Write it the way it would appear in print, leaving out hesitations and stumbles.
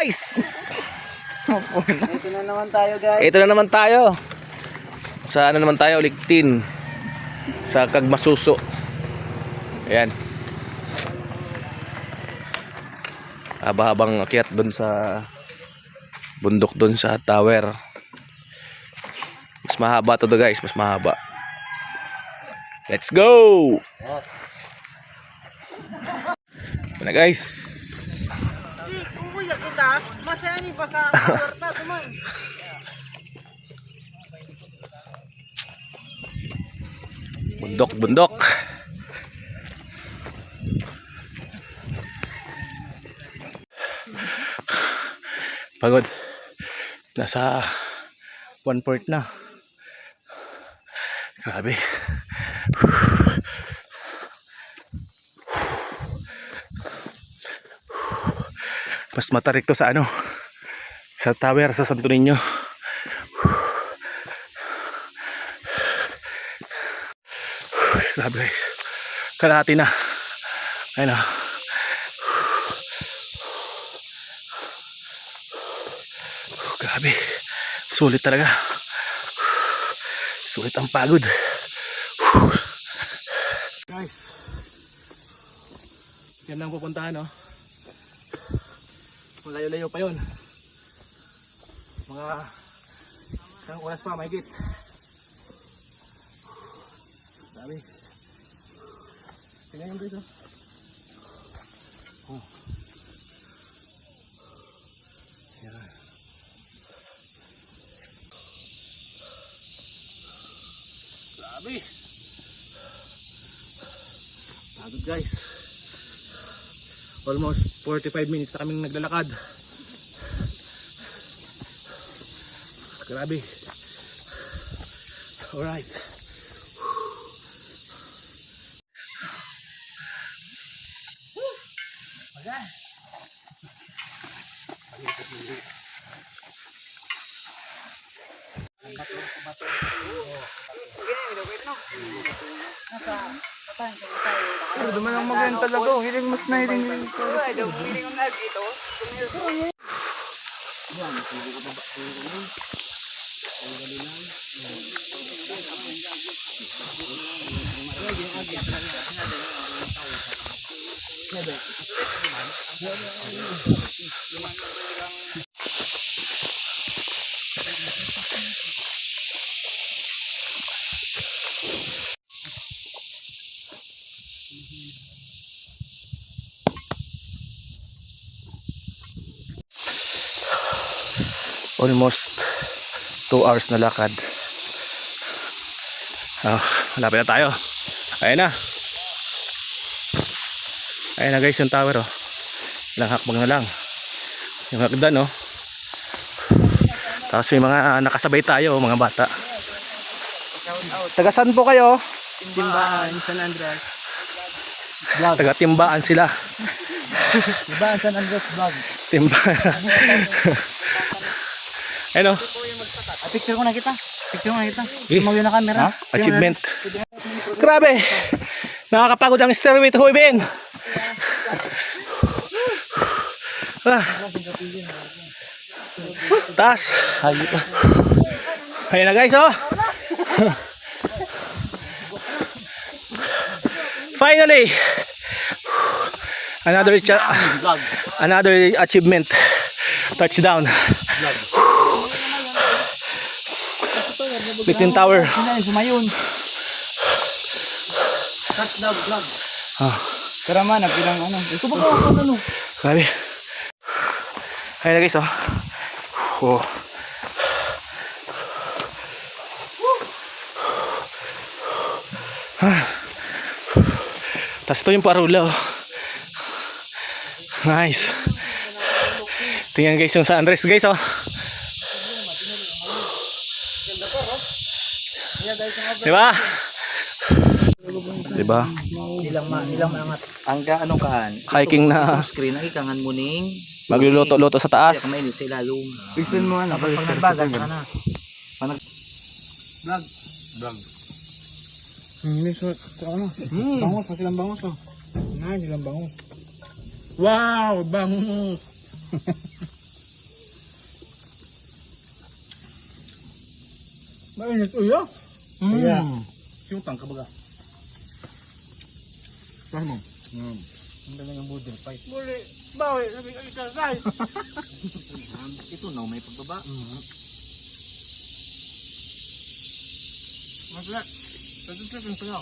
guys. Ito na naman tayo guys. Ito na naman tayo. Sa ano naman tayo, Ligtin. Sa Kagmasuso. Ayan. Haba-habang akyat doon sa bundok doon sa tower. Mas mahaba to guys, mas mahaba. Let's go. Ito na guys. Kuya kita, masaya ni pa sa kwarta kuman. Bundok, bundok. Pagod. Nasa 1/4 na. Grabe. Mas matarik to sa ano, sa tower sa Santo Niño. Grabe guys. Kalahati na. Ayun na. Grabe. Sulit talaga. Sulit ang pagod. Guys. Yan lang pupuntahan, no? Malayo-layo pa yun. Mga isang oras pa mahigit. Sabi. Tingnan yung dito. Oh. Yan. Grabe. Pagod guys. Almost 45 minutes na kaming naglalakad. Grabe. Alright. Duman ang maganda talaga. Hiling mas na hiling. Almost 2 hours na lakad. Malapit na tayo. Ayun na. Ayun na guys yung tower, oh. Ilang hakbang na lang. Yung hagdan, oh. Tapos may mga nakasabay tayo, mga bata. Taga saan po kayo? Timbaan, San Andres. Taga Timbaan sila. Timbaan, San Andres vlog. Timbaan. Ayun, oh. Picture ko na kita. Picture ko na kita. Sumagyo na camera. Achievement. Grabe. Nakakapagod ang stairway to heaven. Taas. Ayun na guys, oh. Finally. Another achievement. Touchdown. Ligtin Tower. Sumayon. Touchdown vlog. Pero man, napilang ano. Ito ba ano? Grabe. Ayun na guys, oh. Oh. Tapos ito yung parula, oh. Nice. Tingnan guys yung San Andres guys, oh. Diba? Diba? Ilang mangat. Ang gaano kaan? Hiking na. Screen ang ikangan mo ning Magluluto-luto sa taas. kamay ni sila lum. Pixel mo ano? Pagbagan ka na. Vlog. Hindi so ano? Bangus pa silang bangus oh. Nice silang bangus. Wow, bangus. Mainit uyo. Kaya, siyutang ka baga. Saan mo? Ang dalang ang model fight. Muli, bawi, sabi ka exercise. Ito na, may pagbaba. Masla, pagkakit ang tayo.